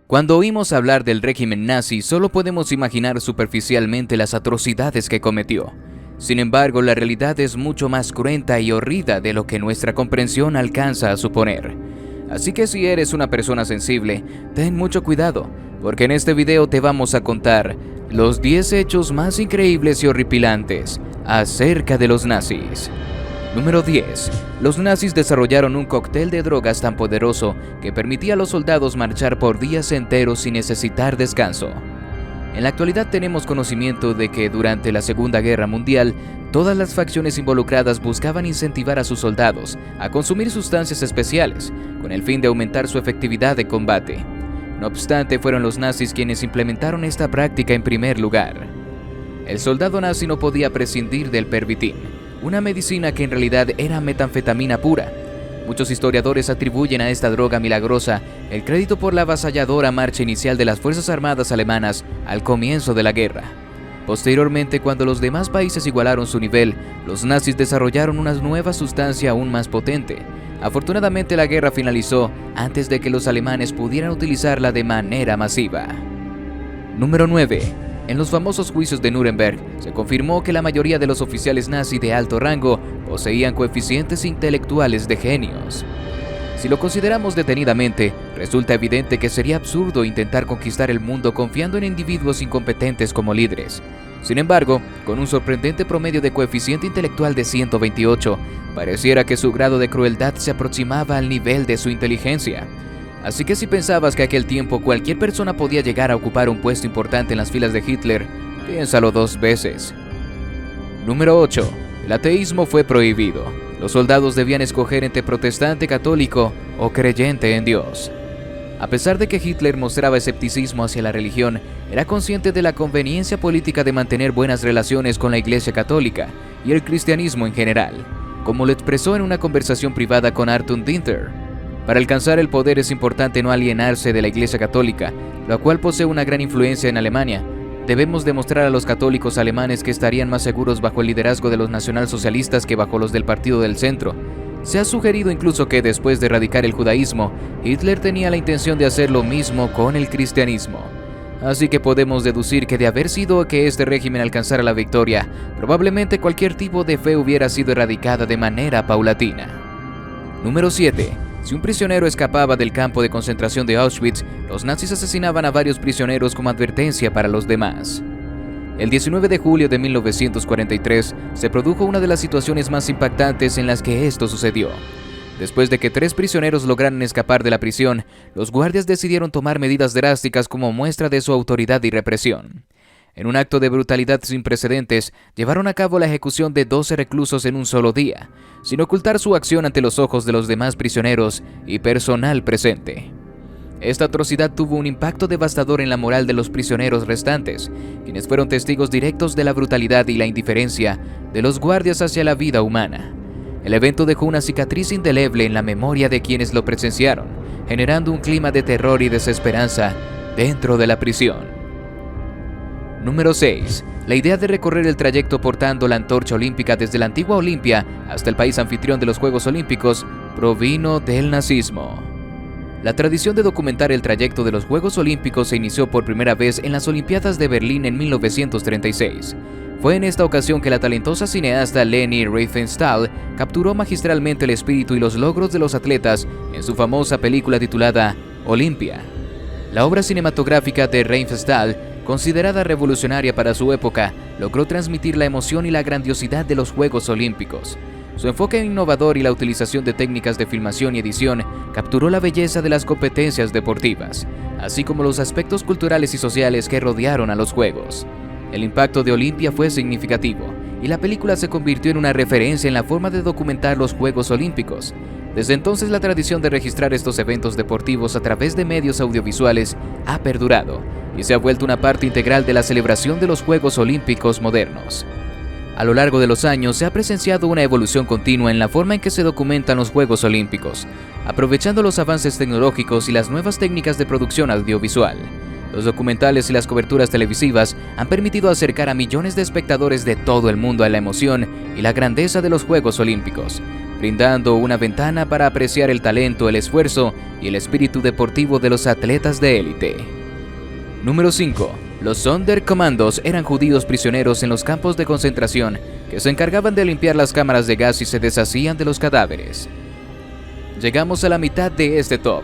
Cuando oímos hablar del régimen nazi, solo podemos imaginar superficialmente las atrocidades que cometió. Sin embargo, la realidad es mucho más cruenta y horrida de lo que nuestra comprensión alcanza a suponer. Así que si eres una persona sensible, ten mucho cuidado, porque en este video te vamos a contar los 10 hechos más increíbles y horripilantes acerca de los nazis. Número 10. Los nazis desarrollaron un cóctel de drogas tan poderoso que permitía a los soldados marchar por días enteros sin necesitar descanso. En la actualidad tenemos conocimiento de que durante la Segunda Guerra Mundial, todas las facciones involucradas buscaban incentivar a sus soldados a consumir sustancias especiales, con el fin de aumentar su efectividad de combate. No obstante, fueron los nazis quienes implementaron esta práctica en primer lugar. El soldado nazi no podía prescindir del Pervitin, una medicina que en realidad era metanfetamina pura. Muchos historiadores atribuyen a esta droga milagrosa el crédito por la avasalladora marcha inicial de las Fuerzas Armadas alemanas al comienzo de la guerra. Posteriormente, cuando los demás países igualaron su nivel, los nazis desarrollaron una nueva sustancia aún más potente. Afortunadamente, la guerra finalizó antes de que los alemanes pudieran utilizarla de manera masiva. Número 9. En los famosos juicios de Nuremberg, se confirmó que la mayoría de los oficiales nazi de alto rango poseían coeficientes intelectuales de genios. Si lo consideramos detenidamente, resulta evidente que sería absurdo intentar conquistar el mundo confiando en individuos incompetentes como líderes. Sin embargo, con un sorprendente promedio de coeficiente intelectual de 128, pareciera que su grado de crueldad se aproximaba al nivel de su inteligencia. Así que si pensabas que aquel tiempo cualquier persona podía llegar a ocupar un puesto importante en las filas de Hitler, piénsalo dos veces. Número 8. El ateísmo fue prohibido. Los soldados debían escoger entre protestante, católico o creyente en Dios. A pesar de que Hitler mostraba escepticismo hacia la religión, era consciente de la conveniencia política de mantener buenas relaciones con la Iglesia Católica y el cristianismo en general, como lo expresó en una conversación privada con Arthur Dinter. Para alcanzar el poder es importante no alienarse de la Iglesia Católica, la cual posee una gran influencia en Alemania. Debemos demostrar a los católicos alemanes que estarían más seguros bajo el liderazgo de los nacionalsocialistas que bajo los del Partido del Centro. Se ha sugerido incluso que después de erradicar el judaísmo, Hitler tenía la intención de hacer lo mismo con el cristianismo. Así que podemos deducir que de haber sido que este régimen alcanzara la victoria, probablemente cualquier tipo de fe hubiera sido erradicada de manera paulatina. Número 7. Si un prisionero escapaba del campo de concentración de Auschwitz, los nazis asesinaban a varios prisioneros como advertencia para los demás. El 19 de julio de 1943 se produjo una de las situaciones más impactantes en las que esto sucedió. Después de que 3 prisioneros lograran escapar de la prisión, los guardias decidieron tomar medidas drásticas como muestra de su autoridad y represión. En un acto de brutalidad sin precedentes, llevaron a cabo la ejecución de 12 reclusos en un solo día, sin ocultar su acción ante los ojos de los demás prisioneros y personal presente. Esta atrocidad tuvo un impacto devastador en la moral de los prisioneros restantes, quienes fueron testigos directos de la brutalidad y la indiferencia de los guardias hacia la vida humana. El evento dejó una cicatriz indeleble en la memoria de quienes lo presenciaron, generando un clima de terror y desesperanza dentro de la prisión. Número 6. La idea de recorrer el trayecto portando la antorcha olímpica desde la antigua Olimpia hasta el país anfitrión de los Juegos Olímpicos provino del nazismo. La tradición de documentar el trayecto de los Juegos Olímpicos se inició por primera vez en las Olimpiadas de Berlín en 1936. Fue en esta ocasión que la talentosa cineasta Leni Riefenstahl capturó magistralmente el espíritu y los logros de los atletas en su famosa película titulada Olimpia. La obra cinematográfica de Riefenstahl, considerada revolucionaria para su época, logró transmitir la emoción y la grandiosidad de los Juegos Olímpicos. Su enfoque innovador y la utilización de técnicas de filmación y edición capturó la belleza de las competencias deportivas, así como los aspectos culturales y sociales que rodearon a los Juegos. El impacto de Olimpia fue significativo, y la película se convirtió en una referencia en la forma de documentar los Juegos Olímpicos. Desde entonces, la tradición de registrar estos eventos deportivos a través de medios audiovisuales ha perdurado y se ha vuelto una parte integral de la celebración de los Juegos Olímpicos modernos. A lo largo de los años se ha presenciado una evolución continua en la forma en que se documentan los Juegos Olímpicos, aprovechando los avances tecnológicos y las nuevas técnicas de producción audiovisual. Los documentales y las coberturas televisivas han permitido acercar a millones de espectadores de todo el mundo a la emoción y la grandeza de los Juegos Olímpicos, brindando una ventana para apreciar el talento, el esfuerzo y el espíritu deportivo de los atletas de élite. Número 5. Los Sonderkommandos eran judíos prisioneros en los campos de concentración que se encargaban de limpiar las cámaras de gas y se deshacían de los cadáveres. Llegamos a la mitad de este top.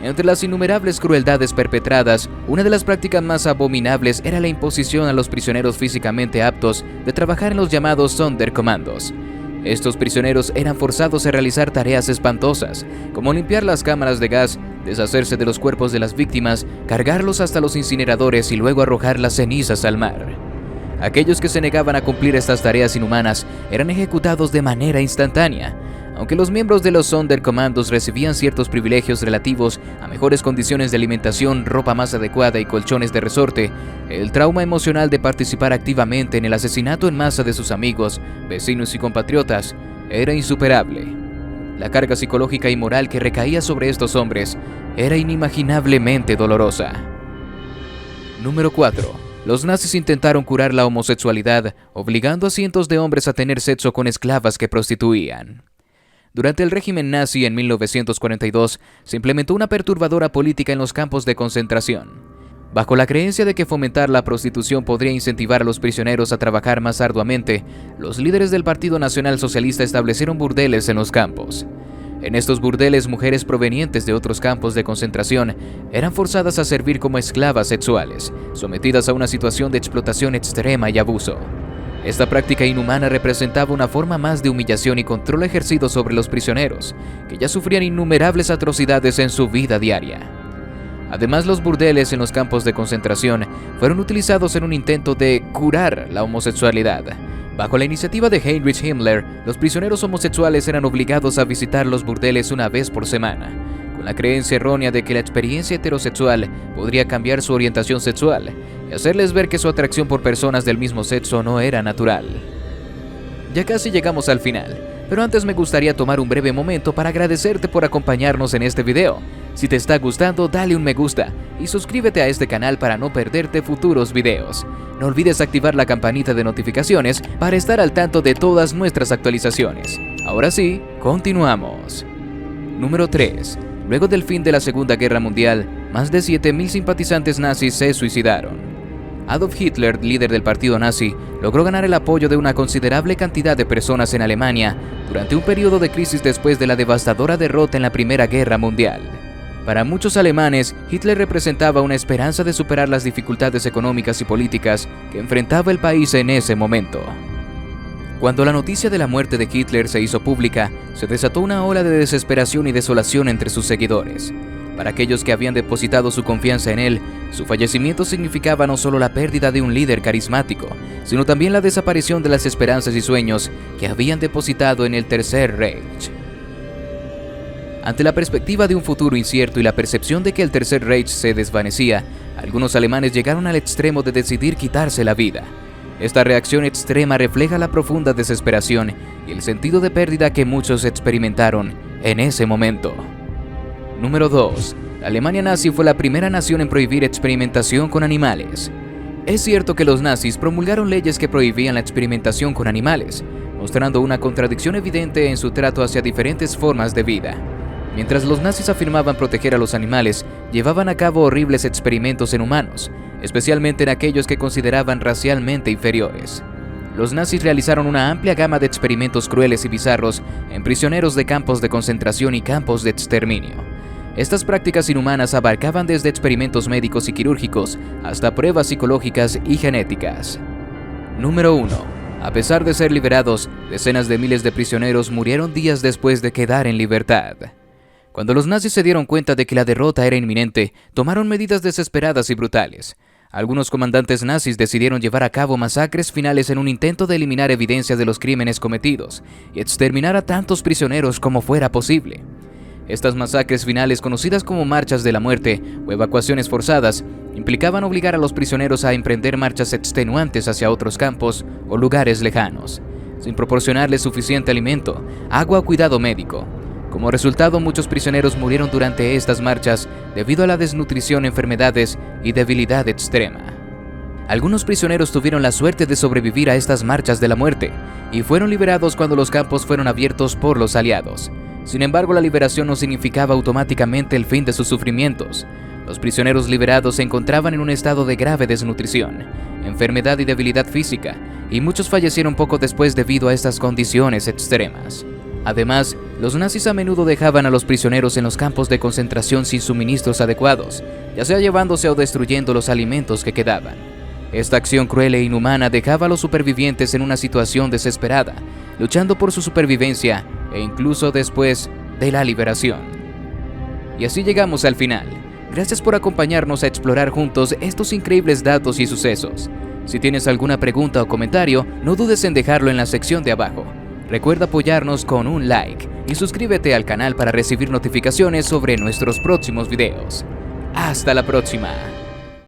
Entre las innumerables crueldades perpetradas, una de las prácticas más abominables era la imposición a los prisioneros físicamente aptos de trabajar en los llamados Sonderkommandos. Estos prisioneros eran forzados a realizar tareas espantosas, como limpiar las cámaras de gas, deshacerse de los cuerpos de las víctimas, cargarlos hasta los incineradores y luego arrojar las cenizas al mar. Aquellos que se negaban a cumplir estas tareas inhumanas eran ejecutados de manera instantánea. Aunque los miembros de los Sonderkommandos recibían ciertos privilegios relativos a mejores condiciones de alimentación, ropa más adecuada y colchones de resorte, el trauma emocional de participar activamente en el asesinato en masa de sus amigos, vecinos y compatriotas era insuperable. La carga psicológica y moral que recaía sobre estos hombres era inimaginablemente dolorosa. Número 4. Los nazis intentaron curar la homosexualidad, obligando a cientos de hombres a tener sexo con esclavas que prostituían. Durante el régimen nazi en 1942, se implementó una perturbadora política en los campos de concentración. Bajo la creencia de que fomentar la prostitución podría incentivar a los prisioneros a trabajar más arduamente, los líderes del Partido Nacional Socialista establecieron burdeles en los campos. En estos burdeles, mujeres provenientes de otros campos de concentración eran forzadas a servir como esclavas sexuales, sometidas a una situación de explotación extrema y abuso. Esta práctica inhumana representaba una forma más de humillación y control ejercido sobre los prisioneros, que ya sufrían innumerables atrocidades en su vida diaria. Además, los burdeles en los campos de concentración fueron utilizados en un intento de curar la homosexualidad. Bajo la iniciativa de Heinrich Himmler, los prisioneros homosexuales eran obligados a visitar los burdeles una vez por semana, con la creencia errónea de que la experiencia heterosexual podría cambiar su orientación sexual y hacerles ver que su atracción por personas del mismo sexo no era natural. Ya casi llegamos al final, pero antes me gustaría tomar un breve momento para agradecerte por acompañarnos en este video. Si te está gustando, dale un me gusta y suscríbete a este canal para no perderte futuros videos. No olvides activar la campanita de notificaciones para estar al tanto de todas nuestras actualizaciones. Ahora sí, continuamos. Número 3. Luego del fin de la Segunda Guerra Mundial, más de 7.000 simpatizantes nazis se suicidaron. Adolf Hitler, líder del partido nazi, logró ganar el apoyo de una considerable cantidad de personas en Alemania durante un periodo de crisis después de la devastadora derrota en la Primera Guerra Mundial. Para muchos alemanes, Hitler representaba una esperanza de superar las dificultades económicas y políticas que enfrentaba el país en ese momento. Cuando la noticia de la muerte de Hitler se hizo pública, se desató una ola de desesperación y desolación entre sus seguidores. Para aquellos que habían depositado su confianza en él, su fallecimiento significaba no solo la pérdida de un líder carismático, sino también la desaparición de las esperanzas y sueños que habían depositado en el Tercer Reich. Ante la perspectiva de un futuro incierto y la percepción de que el Tercer Reich se desvanecía, algunos alemanes llegaron al extremo de decidir quitarse la vida. Esta reacción extrema refleja la profunda desesperación y el sentido de pérdida que muchos experimentaron en ese momento. Número 2. La Alemania nazi fue la primera nación en prohibir experimentación con animales. Es cierto que los nazis promulgaron leyes que prohibían la experimentación con animales, mostrando una contradicción evidente en su trato hacia diferentes formas de vida. Mientras los nazis afirmaban proteger a los animales, llevaban a cabo horribles experimentos en humanos, especialmente en aquellos que consideraban racialmente inferiores. Los nazis realizaron una amplia gama de experimentos crueles y bizarros en prisioneros de campos de concentración y campos de exterminio. Estas prácticas inhumanas abarcaban desde experimentos médicos y quirúrgicos hasta pruebas psicológicas y genéticas. Número 1. A pesar de ser liberados, decenas de miles de prisioneros murieron días después de quedar en libertad. Cuando los nazis se dieron cuenta de que la derrota era inminente, tomaron medidas desesperadas y brutales. Algunos comandantes nazis decidieron llevar a cabo masacres finales en un intento de eliminar evidencias de los crímenes cometidos y exterminar a tantos prisioneros como fuera posible. Estas masacres finales, conocidas como marchas de la muerte o evacuaciones forzadas, implicaban obligar a los prisioneros a emprender marchas extenuantes hacia otros campos o lugares lejanos, sin proporcionarles suficiente alimento, agua o cuidado médico. Como resultado, muchos prisioneros murieron durante estas marchas debido a la desnutrición, enfermedades y debilidad extrema. Algunos prisioneros tuvieron la suerte de sobrevivir a estas marchas de la muerte y fueron liberados cuando los campos fueron abiertos por los aliados. Sin embargo, la liberación no significaba automáticamente el fin de sus sufrimientos. Los prisioneros liberados se encontraban en un estado de grave desnutrición, enfermedad y debilidad física, y muchos fallecieron poco después debido a estas condiciones extremas. Además, los nazis a menudo dejaban a los prisioneros en los campos de concentración sin suministros adecuados, ya sea llevándose o destruyendo los alimentos que quedaban. Esta acción cruel e inhumana dejaba a los supervivientes en una situación desesperada, luchando por su supervivencia e incluso después de la liberación. Y así llegamos al final. Gracias por acompañarnos a explorar juntos estos increíbles datos y sucesos. Si tienes alguna pregunta o comentario, no dudes en dejarlo en la sección de abajo. Recuerda apoyarnos con un like y suscríbete al canal para recibir notificaciones sobre nuestros próximos videos. ¡Hasta la próxima!